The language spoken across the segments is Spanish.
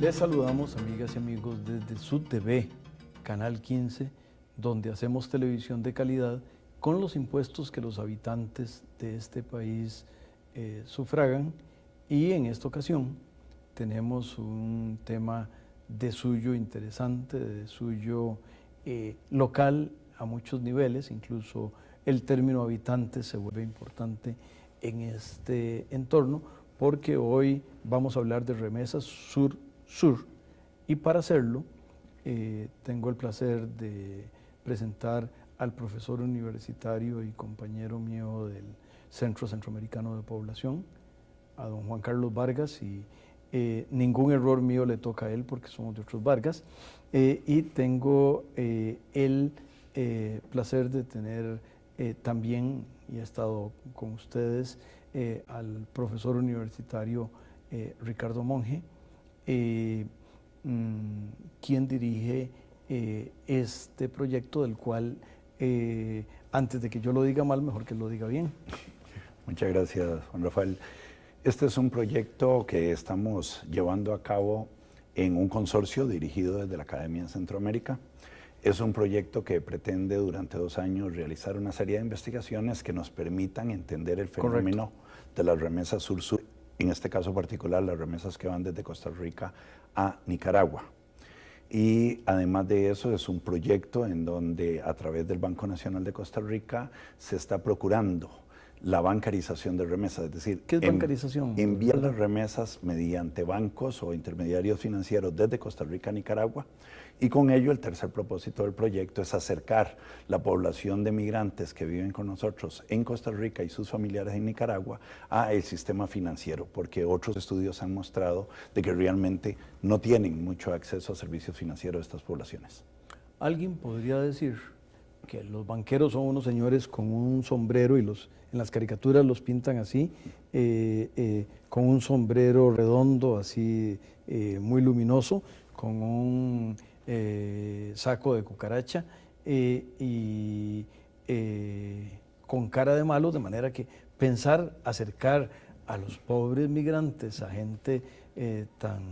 Les saludamos, amigas y amigos, desde SUTV, Canal 15, donde hacemos televisión de calidad con los impuestos que los habitantes de este país sufragan. Y en esta ocasión tenemos un tema de suyo interesante, de suyo local a muchos niveles, incluso el término habitante se vuelve importante en este entorno, porque hoy vamos a hablar de remesas sur-sur, y para hacerlo tengo el placer de presentar al profesor universitario y compañero mío del Centro Centroamericano de Población, a don Juan Carlos Vargas, y ningún error mío le toca a él porque somos de otros Vargas, y tengo el placer de tener también, y he estado con ustedes, al profesor universitario Ricardo Monge, quien dirige este proyecto, del cual antes de que yo lo diga mal, mejor que lo diga bien. Muchas gracias, Juan Rafael. Este es un proyecto que estamos llevando a cabo en un consorcio dirigido desde la Academia en Centroamérica. Es un proyecto que pretende durante 2 años realizar una serie de investigaciones que nos permitan entender el fenómeno de las remesas sur-sur, en este caso particular las remesas que van desde Costa Rica a Nicaragua. Y además de eso es un proyecto en donde a través del Banco Nacional de Costa Rica se está procurando la bancarización de remesas, es decir, ¿qué es bancarización? Enviar las remesas mediante bancos o intermediarios financieros desde Costa Rica a Nicaragua, y con ello el tercer propósito del proyecto es acercar la población de migrantes que viven con nosotros en Costa Rica y sus familiares en Nicaragua a el sistema financiero, porque otros estudios han mostrado de que realmente no tienen mucho acceso a servicios financieros estas poblaciones. Alguien podría decir que los banqueros son unos señores con un sombrero, y en las caricaturas los pintan así, con un sombrero redondo, así muy luminoso, con un saco de cucaracha y con cara de malos, de manera que pensar acercar a los pobres migrantes a gente tan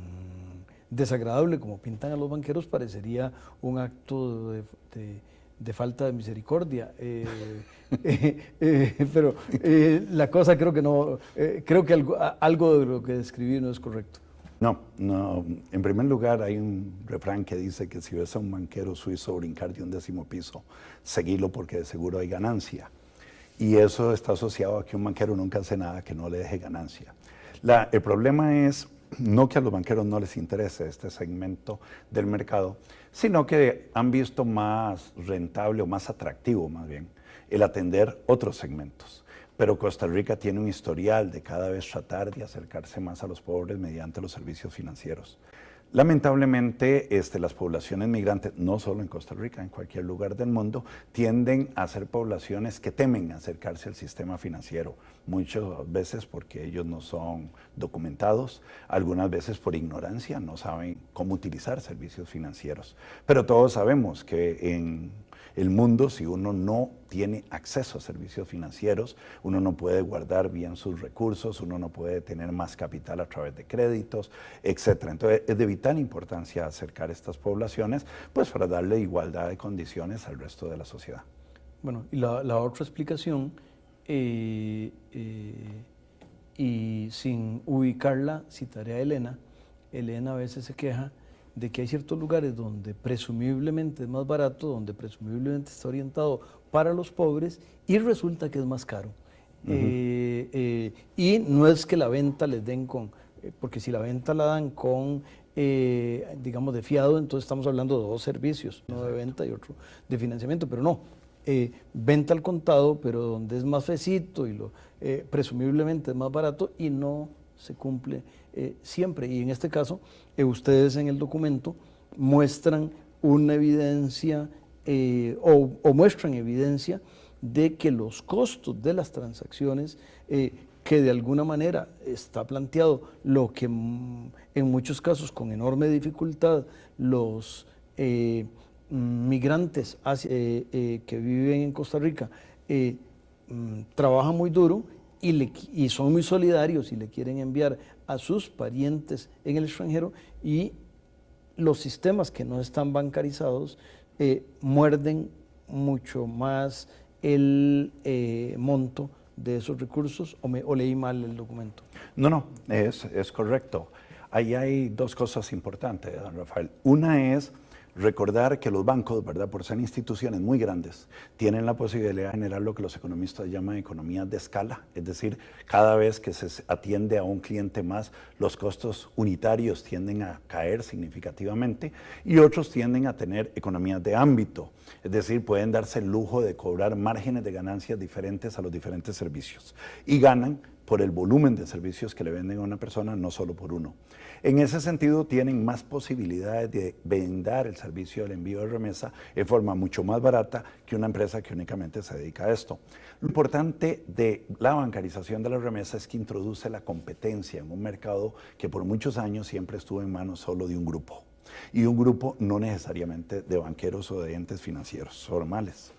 desagradable como pintan a los banqueros parecería un acto de falta de misericordia, pero la cosa creo que no, creo que algo de lo que describí no es correcto. No, en primer lugar hay un refrán que dice que si ves a un banquero suizo brincar de un 10º piso, seguilo porque de seguro hay ganancia. Y eso está asociado a que un banquero nunca hace nada que no le deje ganancia. El problema es no que a los banqueros no les interese este segmento del mercado, sino que han visto más rentable o más atractivo más bien el atender otros segmentos. Pero Costa Rica tiene un historial de cada vez tratar de acercarse más a los pobres mediante los servicios financieros. Lamentablemente, las poblaciones migrantes, no solo en Costa Rica, en cualquier lugar del mundo, tienden a ser poblaciones que temen acercarse al sistema financiero, muchas veces porque ellos no son documentados, algunas veces por ignorancia, no saben cómo utilizar servicios financieros. Pero todos sabemos que en el mundo, si uno no tiene acceso a servicios financieros, uno no puede guardar bien sus recursos, uno no puede tener más capital a través de créditos, etc. Entonces, es de vital importancia acercar estas poblaciones, pues para darle igualdad de condiciones al resto de la sociedad. Bueno, y la otra explicación, y sin ubicarla, citaré a Elena. Elena a veces se queja de que hay ciertos lugares donde presumiblemente es más barato, donde presumiblemente está orientado para los pobres, y resulta que es más caro. Y no es que la venta les den porque si la venta la dan con, digamos, de fiado, entonces estamos hablando de 2 servicios, uno de venta y otro de financiamiento, pero no. Venta al contado, pero donde es más fecito y presumiblemente es más barato, y no se cumple siempre. Y en este caso, ustedes en el documento muestran una evidencia o muestran evidencia de que los costos de las transacciones, que de alguna manera está planteado lo que en muchos casos con enorme dificultad los migrantes que viven en Costa Rica trabajan muy duro y son muy solidarios y le quieren enviar a sus parientes en el extranjero, y los sistemas que no están bancarizados muerden mucho más el monto de esos recursos, o leí mal el documento. No, es correcto. Ahí hay dos cosas importantes, don Rafael. Una es recordar que los bancos, ¿verdad?, por ser instituciones muy grandes, tienen la posibilidad de generar lo que los economistas llaman economías de escala, es decir, cada vez que se atiende a un cliente más, los costos unitarios tienden a caer significativamente y otros tienden a tener economías de ámbito, es decir, pueden darse el lujo de cobrar márgenes de ganancias diferentes a los diferentes servicios y ganan por el volumen de servicios que le venden a una persona, no solo por uno. En ese sentido, tienen más posibilidades de brindar el servicio del envío de remesa en forma mucho más barata que una empresa que únicamente se dedica a esto. Lo importante de la bancarización de la remesa es que introduce la competencia en un mercado que por muchos años siempre estuvo en manos solo de un grupo. Y un grupo no necesariamente de banqueros o de entes financieros formales.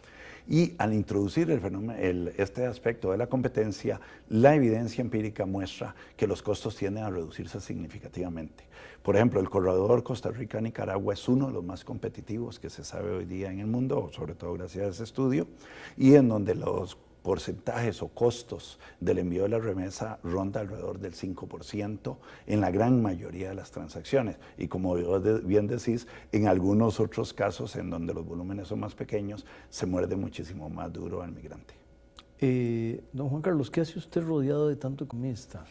Y al introducir el fenómeno, este aspecto de la competencia, la evidencia empírica muestra que los costos tienden a reducirse significativamente. Por ejemplo, el corredor Costa Rica-Nicaragua es uno de los más competitivos que se sabe hoy día en el mundo, sobre todo gracias a ese estudio, y en donde los porcentajes o costos del envío de la remesa ronda alrededor del 5% en la gran mayoría de las transacciones. Y como bien decís, en algunos otros casos en donde los volúmenes son más pequeños, se muerde muchísimo más duro al migrante. Don Juan Carlos, ¿qué hace usted rodeado de tanto economista?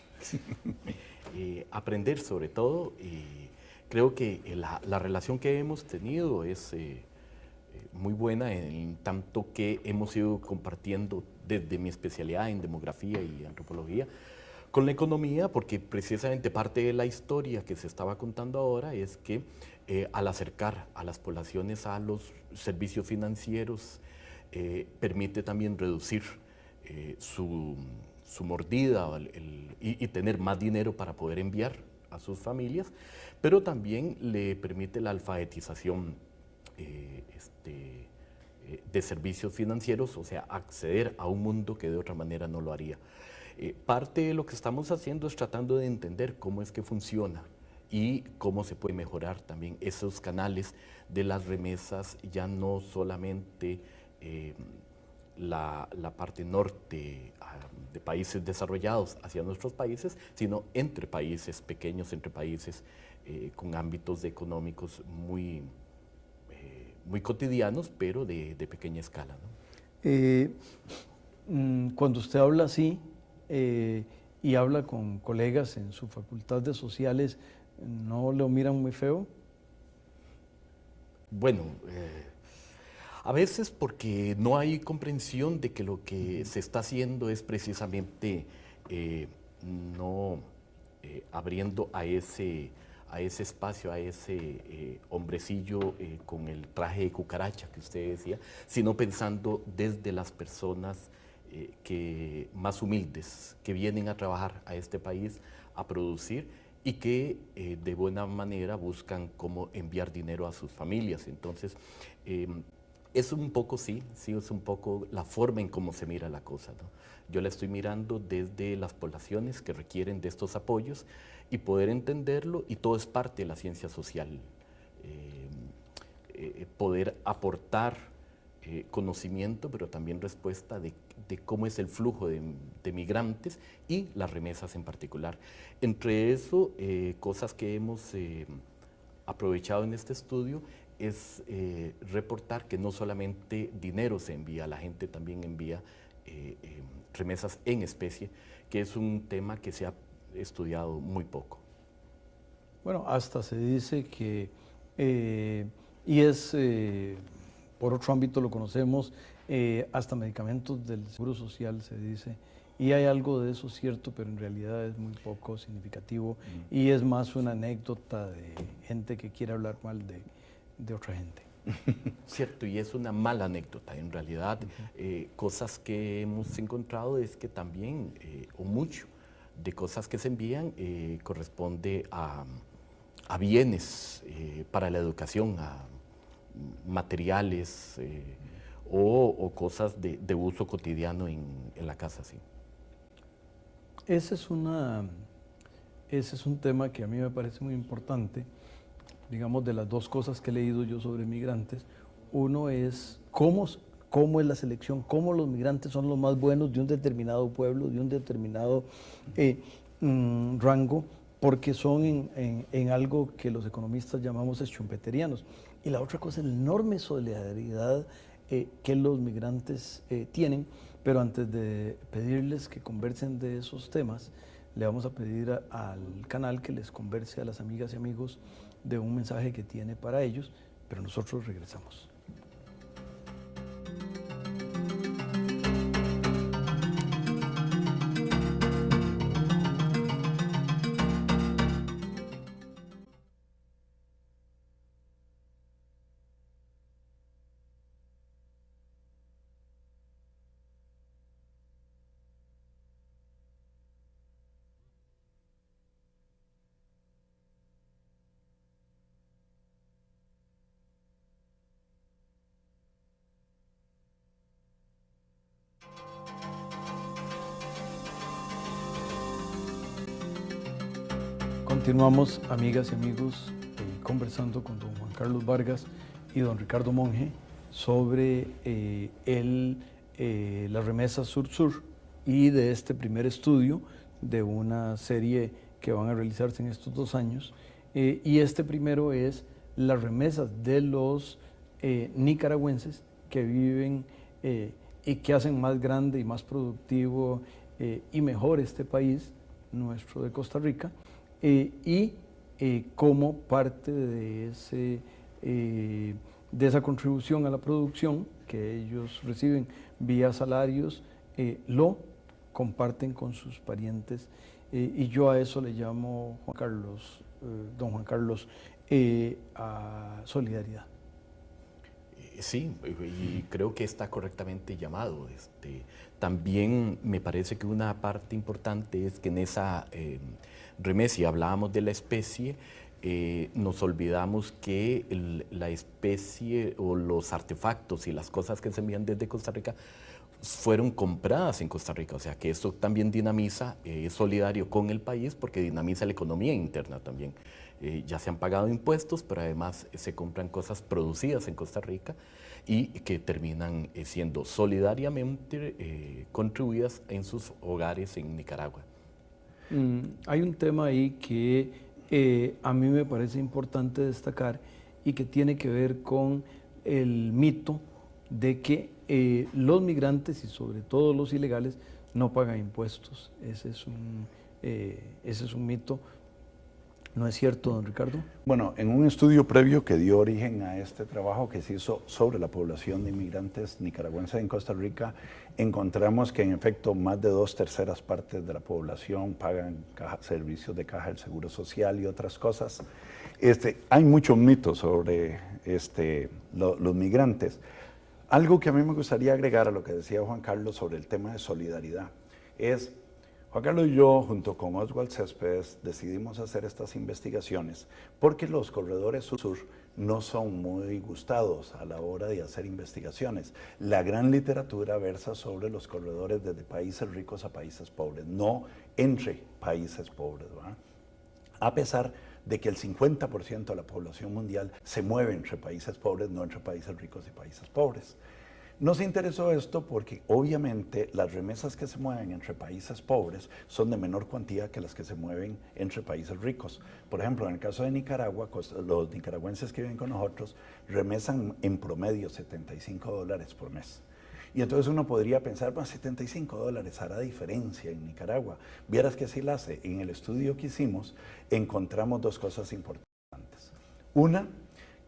Aprender sobre todo, creo que la relación que hemos tenido es muy buena en tanto que hemos ido compartiendo desde mi especialidad en demografía y antropología con la economía, porque precisamente parte de la historia que se estaba contando ahora es que al acercar a las poblaciones a los servicios financieros permite también reducir su mordida y tener más dinero para poder enviar a sus familias, pero también le permite la alfabetización de servicios financieros, o sea, acceder a un mundo que de otra manera no lo haría. Parte de lo que estamos haciendo es tratando de entender cómo es que funciona y cómo se puede mejorar también esos canales de las remesas, ya no solamente la parte norte de países desarrollados hacia nuestros países, sino entre países pequeños, entre países con ámbitos económicos muy cotidianos, pero de pequeña escala, ¿no? Cuando usted habla así y habla con colegas en su facultad de sociales, ¿no lo miran muy feo? Bueno, a veces porque no hay comprensión de que lo que se está haciendo es precisamente no abriendo a ese espacio, a ese hombrecillo con el traje de cucaracha que usted decía, sino pensando desde las personas más humildes, que vienen a trabajar a este país, a producir y que de buena manera buscan cómo enviar dinero a sus familias. Entonces, es un poco, sí, es un poco la forma en cómo se mira la cosa, ¿no? Yo la estoy mirando desde las poblaciones que requieren de estos apoyos y poder entenderlo, y todo es parte de la ciencia social. Poder aportar conocimiento, pero también respuesta de cómo es el flujo de migrantes y las remesas en particular. Entre eso, cosas que hemos aprovechado en este estudio es reportar que no solamente dinero se envía, la gente también envía remesas en especie, que es un tema que se ha estudiado muy poco. Bueno, hasta se dice que, y es, por otro ámbito lo conocemos, hasta medicamentos del Seguro Social se dice, y hay algo de eso cierto, pero en realidad es muy poco significativo y es más una anécdota de gente que quiere hablar mal de otra gente. Cierto, y es una mala anécdota. En realidad, cosas que hemos encontrado es que también, o mucho, de cosas que se envían corresponde a bienes para la educación, a materiales o cosas de uso cotidiano en la casa, sí. Esa es una ese es un tema que a mí me parece muy importante. Digamos, de las dos cosas que he leído yo sobre migrantes, uno es cómo es la selección, cómo los migrantes son los más buenos de un determinado pueblo, de un determinado rango, porque son en algo que los economistas llamamos schumpeterianos. Y la otra cosa es la enorme solidaridad que los migrantes tienen, pero antes de pedirles que conversen de esos temas, le vamos a pedir al canal que les converse a las amigas y amigos de un mensaje que tiene para ellos, pero nosotros regresamos. Continuamos, amigas y amigos, conversando con don Juan Carlos Vargas y don Ricardo Monge sobre las remesas sur-sur y de este primer estudio de una serie que van a realizarse en estos 2 años. Y este primero es las remesas de los nicaragüenses que viven y que hacen más grande y más productivo y mejor este país, nuestro de Costa Rica. Como parte de esa contribución a la producción que ellos reciben vía salarios, lo comparten con sus parientes, y yo a eso le llamo, don Juan Carlos, a solidaridad. Sí, y creo que está correctamente llamado. También me parece que una parte importante es que en esa remesa, si hablábamos de la especie, nos olvidamos que la especie o los artefactos y las cosas que se envían desde Costa Rica fueron compradas en Costa Rica, o sea que eso también dinamiza, es solidario con el país porque dinamiza la economía interna también. Ya se han pagado impuestos, pero además se compran cosas producidas en Costa Rica y que terminan siendo solidariamente contribuidas en sus hogares en Nicaragua. Hay un tema ahí que a mí me parece importante destacar y que tiene que ver con el mito de que los migrantes y sobre todo los ilegales no pagan impuestos. Ese es un mito. ¿No es cierto, don Ricardo? Bueno, en un estudio previo que dio origen a este trabajo que se hizo sobre la población de inmigrantes nicaragüenses en Costa Rica, encontramos que en efecto más de 2/3 partes de la población pagan servicios de caja del Seguro Social y otras cosas. Hay muchos mitos sobre los migrantes. Algo que a mí me gustaría agregar a lo que decía Juan Carlos sobre el tema de solidaridad es: Juan Carlos y yo, junto con Oswald Céspedes, decidimos hacer estas investigaciones porque los corredores sur no son muy gustados a la hora de hacer investigaciones. La gran literatura versa sobre los corredores desde países ricos a países pobres, no entre países pobres, ¿verdad? A pesar de que el 50% de la población mundial se mueve entre países pobres, no entre países ricos y países pobres. Nos interesó esto porque obviamente las remesas que se mueven entre países pobres son de menor cuantía que las que se mueven entre países ricos. Por ejemplo, en el caso de Nicaragua, los nicaragüenses que viven con nosotros remesan en promedio $75 por mes. Y entonces uno podría pensar, bueno, $75 hará diferencia en Nicaragua. Vieras que sí la hace. En el estudio que hicimos encontramos 2 cosas importantes. Una,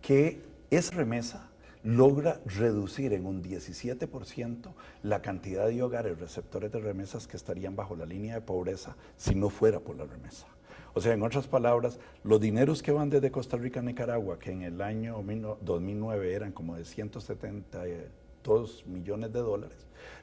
que esa remesa logra reducir en un 17% la cantidad de hogares receptores de remesas que estarían bajo la línea de pobreza si no fuera por la remesa. O sea, en otras palabras, los dineros que van desde Costa Rica a Nicaragua, que en el año 2009 eran como de $172 millones,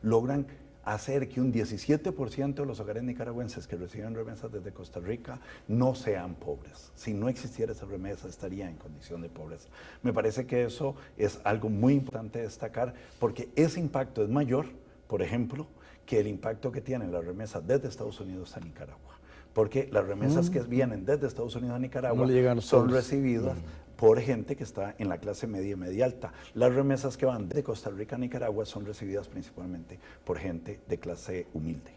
logran hacer que un 17% de los hogares nicaragüenses que reciben remesas desde Costa Rica no sean pobres. Si no existiera esa remesa, estaría en condición de pobreza. Me parece que eso es algo muy importante destacar, porque ese impacto es mayor, por ejemplo, que el impacto que tienen las remesas desde Estados Unidos a Nicaragua. porque las remesas que vienen desde Estados Unidos a Nicaragua No le llegan a los son pobres. recibidas por gente que está en la clase media y media alta. Las remesas que van de Costa Rica a Nicaragua son recibidas principalmente por gente de clase humilde.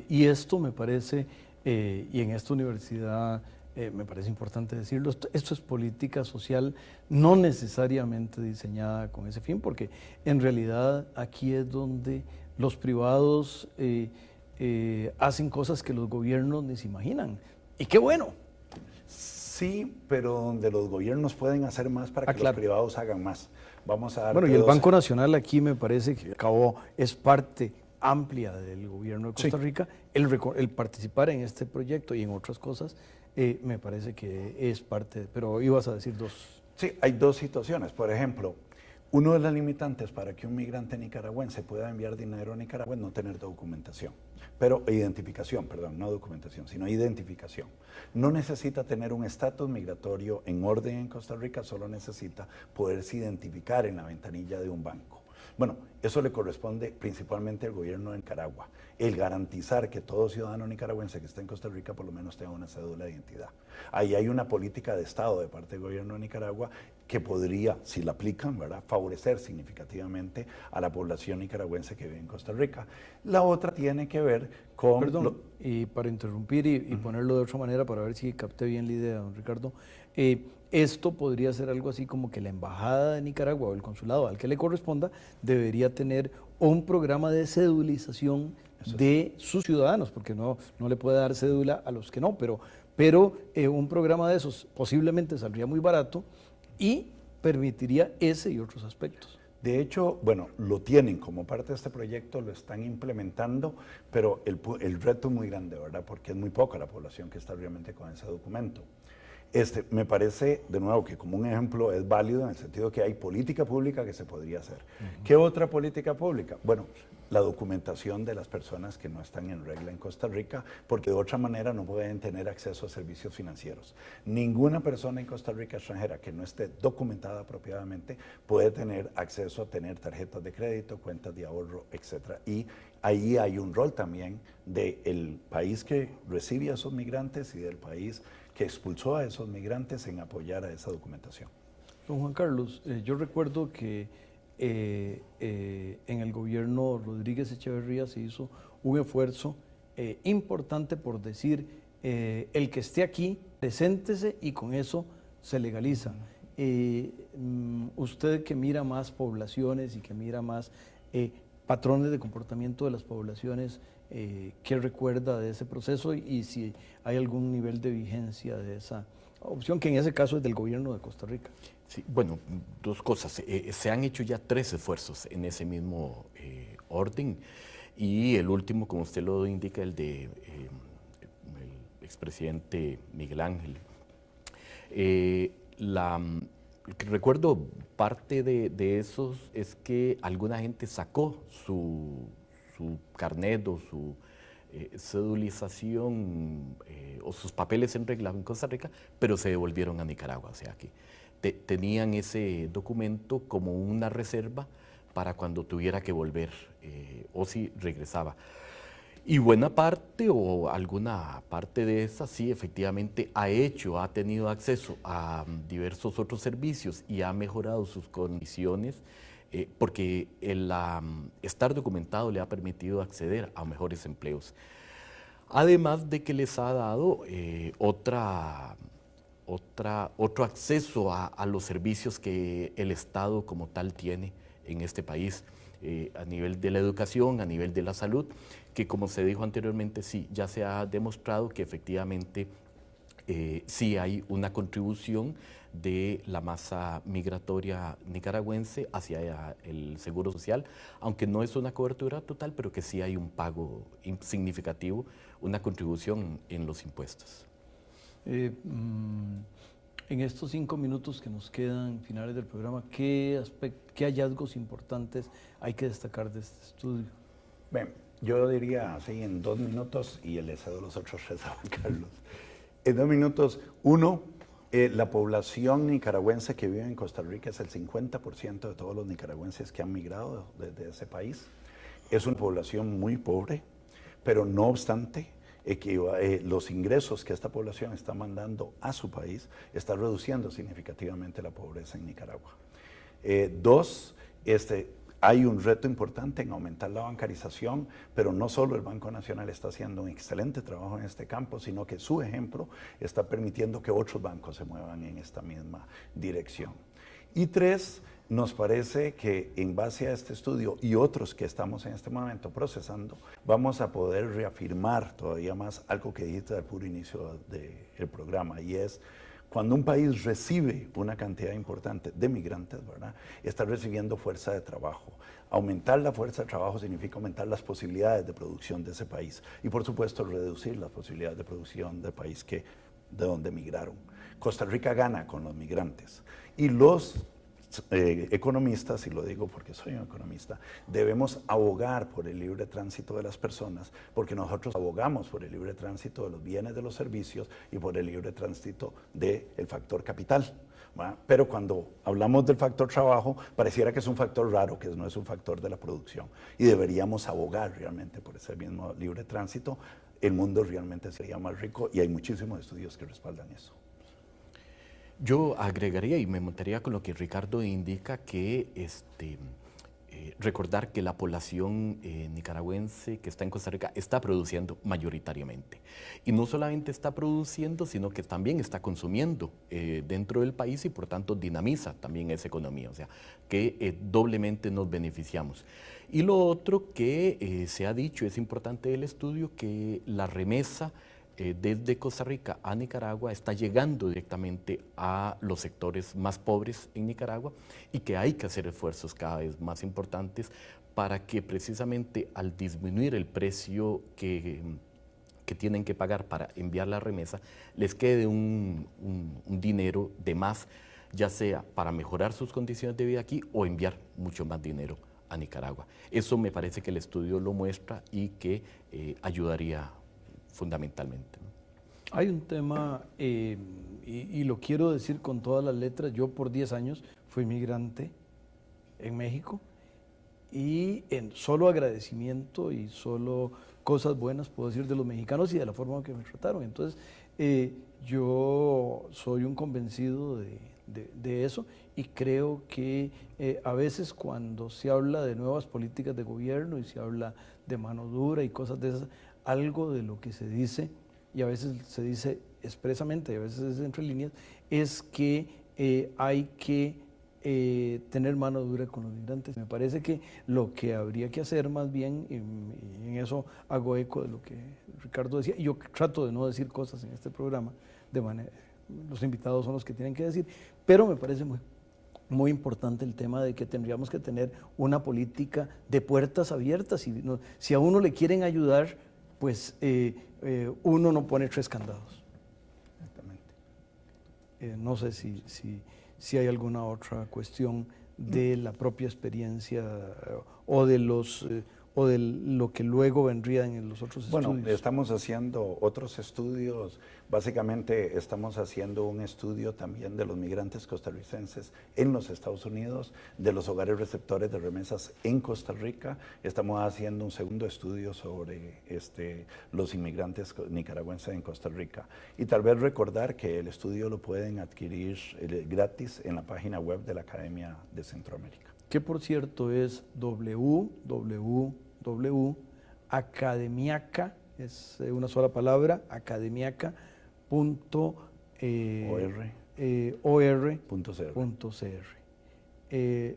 Y esto me parece, y en esta universidad me parece importante decirlo, esto es política social no necesariamente diseñada con ese fin, porque en realidad aquí es donde los privados hacen cosas que los gobiernos ni se imaginan. Y qué bueno. Sí, pero donde los gobiernos pueden hacer más para que claro. los privados hagan más. Vamos a dar Bueno, y el Banco Nacional aquí me parece que es parte amplia del gobierno de Costa Rica. El participar en este proyecto y en otras cosas, me parece que es parte, pero ibas a decir dos. Sí, hay dos situaciones. Por ejemplo, uno de los limitantes para que un migrante nicaragüense pueda enviar dinero a Nicaragua es no tener documentación. Pero identificación, perdón, no documentación, sino identificación. No necesita tener un estatus migratorio en orden en Costa Rica, solo necesita poderse identificar en la ventanilla de un banco. Bueno, eso le corresponde principalmente al gobierno de Nicaragua, el garantizar que todo ciudadano nicaragüense que está en Costa Rica por lo menos tenga una cédula de identidad. Ahí hay una política de Estado de parte del gobierno de Nicaragua que podría, si la aplican, ¿verdad?, favorecer significativamente a la población nicaragüense que vive en Costa Rica. La otra tiene que ver con... Perdón, y para interrumpir y ponerlo de otra manera para ver si capté bien la idea, don Ricardo, esto podría ser algo así como que la Embajada de Nicaragua o el consulado al que le corresponda debería tener un programa de cedulización de sus ciudadanos, porque no le puede dar cédula a los que no, pero un programa de esos posiblemente saldría muy barato y permitiría ese y otros aspectos. De hecho, bueno, lo tienen como parte de este proyecto, lo están implementando, pero el reto es muy grande, ¿verdad? Porque es muy poca la población que está realmente con ese documento. Me parece, de nuevo, que como un ejemplo es válido en el sentido que hay política pública que se podría hacer. ¿Qué otra política pública? Bueno, la documentación de las personas que no están en regla en Costa Rica, porque de otra manera no pueden tener acceso a servicios financieros. Ninguna persona en Costa Rica extranjera que no esté documentada apropiadamente puede tener acceso a tener tarjetas de crédito, cuentas de ahorro, etc. Y ahí hay un rol también del país que recibe a esos migrantes y del país que expulsó a esos migrantes en apoyar a esa documentación. Don Juan Carlos, yo recuerdo que en el gobierno Rodríguez Echeverría se hizo un esfuerzo importante por decir, el que esté aquí, preséntese y con eso se legaliza. Usted que mira más poblaciones y que mira más patrones de comportamiento de las poblaciones, ¿qué recuerda de ese proceso y si hay algún nivel de vigencia de esa opción, que en ese caso es del gobierno de Costa Rica? Sí, bueno, dos cosas. Se han hecho ya 3 esfuerzos en ese mismo orden y el último, como usted lo indica, el de el expresidente Miguel Ángel. Recuerdo parte de esos es que alguna gente sacó su carnet o su cedulización o sus papeles en regla en Costa Rica, pero se devolvieron a Nicaragua, o sea que tenían ese documento como una reserva para cuando tuviera que volver o si regresaba. Y buena parte o alguna parte de esa sí efectivamente ha tenido acceso a diversos otros servicios y ha mejorado sus condiciones porque estar documentado le ha permitido acceder a mejores empleos. Además de que les ha dado otro acceso a los servicios que el Estado como tal tiene en este país, a nivel de la educación, a nivel de la salud, que como se dijo anteriormente, sí, ya se ha demostrado que efectivamente sí hay una contribución de la masa migratoria nicaragüense hacia el Seguro Social, aunque no es una cobertura total, pero que sí hay un pago significativo, una contribución en los impuestos. En estos 5 minutos que nos quedan finales del programa, ¿qué hallazgos importantes hay que destacar de este estudio? Bien, yo diría así en 2 minutos y le cedo los otros 3 a Juan Carlos. En 2 minutos, uno, la población nicaragüense que vive en Costa Rica es el 50% de todos los nicaragüenses que han migrado desde ese país. Es una población muy pobre, pero no obstante, los ingresos que esta población está mandando a su país está reduciendo significativamente la pobreza en Nicaragua. Dos, hay un reto importante en aumentar la bancarización, pero no solo el Banco Nacional está haciendo un excelente trabajo en este campo, sino que su ejemplo está permitiendo que otros bancos se muevan en esta misma dirección. Y tres, nos parece que en base a este estudio y otros que estamos en este momento procesando, vamos a poder reafirmar todavía más algo que dijiste al puro inicio del programa, y es cuando un país recibe una cantidad importante de migrantes, ¿verdad?, está recibiendo fuerza de trabajo. Aumentar la fuerza de trabajo significa aumentar las posibilidades de producción de ese país y, por supuesto, reducir las posibilidades de producción del país de donde migraron. Costa Rica gana con los migrantes y los economistas, y lo digo porque soy un economista, debemos abogar por el libre tránsito de las personas, porque nosotros abogamos por el libre tránsito de los bienes, de los servicios y por el libre tránsito del factor capital, ¿verdad? Pero cuando hablamos del factor trabajo, pareciera que es un factor raro, que no es un factor de la producción, y deberíamos abogar realmente por ese mismo libre tránsito. El mundo realmente sería más rico y hay muchísimos estudios que respaldan eso. Yo agregaría y me montaría con lo que Ricardo indica, que recordar que la población nicaragüense que está en Costa Rica está produciendo mayoritariamente. Y no solamente está produciendo, sino que también está consumiendo dentro del país y por tanto dinamiza también esa economía, o sea, que doblemente nos beneficiamos. Y lo otro que se ha dicho, es importante del estudio, que la remesa desde Costa Rica a Nicaragua está llegando directamente a los sectores más pobres en Nicaragua y que hay que hacer esfuerzos cada vez más importantes para que precisamente al disminuir el precio que tienen que pagar para enviar la remesa, les quede un dinero de más, ya sea para mejorar sus condiciones de vida aquí o enviar mucho más dinero a Nicaragua. Eso me parece que el estudio lo muestra y que ayudaría fundamentalmente. Hay un tema, y lo quiero decir con todas las letras, yo por 10 años fui migrante en México y en solo agradecimiento y solo cosas buenas puedo decir de los mexicanos y de la forma en que me trataron. Entonces, yo soy un convencido de eso y creo que a veces cuando se habla de nuevas políticas de gobierno y se habla de mano dura y cosas de esas, algo de lo que se dice, y a veces se dice expresamente y a veces es entre líneas, es que hay que tener mano dura con los migrantes. Me parece que lo que habría que hacer más bien, y en eso hago eco de lo que Ricardo decía, y yo trato de no decir cosas en este programa, de manera, los invitados son los que tienen que decir, pero me parece muy importante el tema de que tendríamos que tener una política de puertas abiertas. Si a uno le quieren ayudar, pues uno no pone 3 candados. Exactamente. No sé si hay alguna otra cuestión de la propia experiencia o de lo que luego vendría en los otros estudios. Bueno, estamos haciendo otros estudios. Básicamente estamos haciendo un estudio también de los migrantes costarricenses en los Estados Unidos, de los hogares receptores de remesas en Costa Rica. Estamos haciendo un segundo estudio sobre los inmigrantes nicaragüenses en Costa Rica. Y tal vez recordar que el estudio lo pueden adquirir gratis en la página web de la Academia de Centroamérica. Que por cierto es www.academiaca, es una sola palabra, academiaca.org.cr.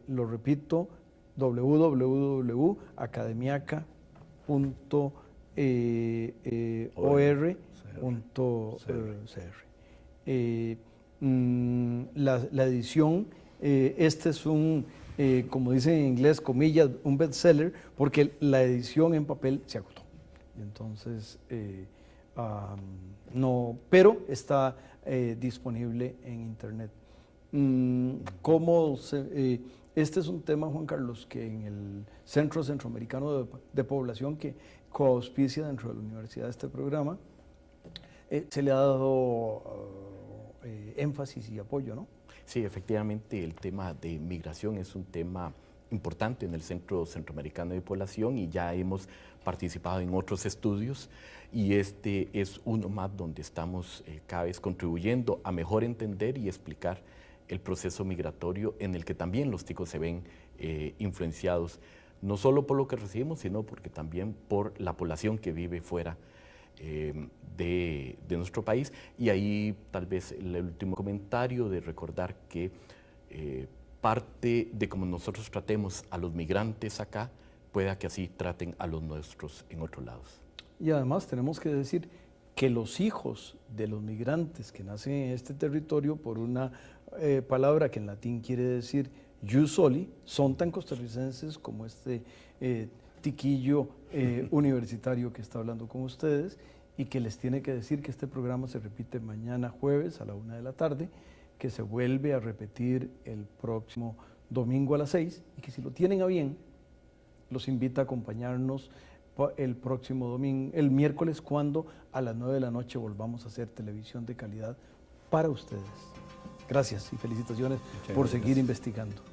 Lo repito, www.academiaca.org.cr. La edición, este es un, como dicen en inglés, comillas, un bestseller, porque la edición en papel se agotó. Entonces, no, pero está disponible en internet. Este es un tema, Juan Carlos, que en el Centro Centroamericano de Población, que coauspicia dentro de la universidad este programa, se le ha dado énfasis y apoyo, ¿no? Sí, efectivamente, el tema de migración es un tema importante en el Centro Centroamericano de Población y ya hemos participado en otros estudios y este es uno más donde estamos cada vez contribuyendo a mejor entender y explicar el proceso migratorio en el que también los ticos se ven influenciados, no solo por lo que recibimos, sino porque también por la población que vive fuera de nuestro país. Y ahí tal vez el último comentario de recordar que parte de cómo nosotros tratemos a los migrantes acá, pueda que así traten a los nuestros en otros lados. Y además tenemos que decir que los hijos de los migrantes que nacen en este territorio, por una palabra que en latín quiere decir jus soli, son tan costarricenses como este tiquillo universitario que está hablando con ustedes, y que les tiene que decir que este programa se repite mañana jueves a la 1 de la tarde, que se vuelve a repetir el próximo domingo a las 6, y que si lo tienen a bien, los invita a acompañarnos el próximo domingo, el miércoles, cuando a las 9 de la noche volvamos a hacer televisión de calidad para ustedes. Gracias y felicitaciones por seguir investigando.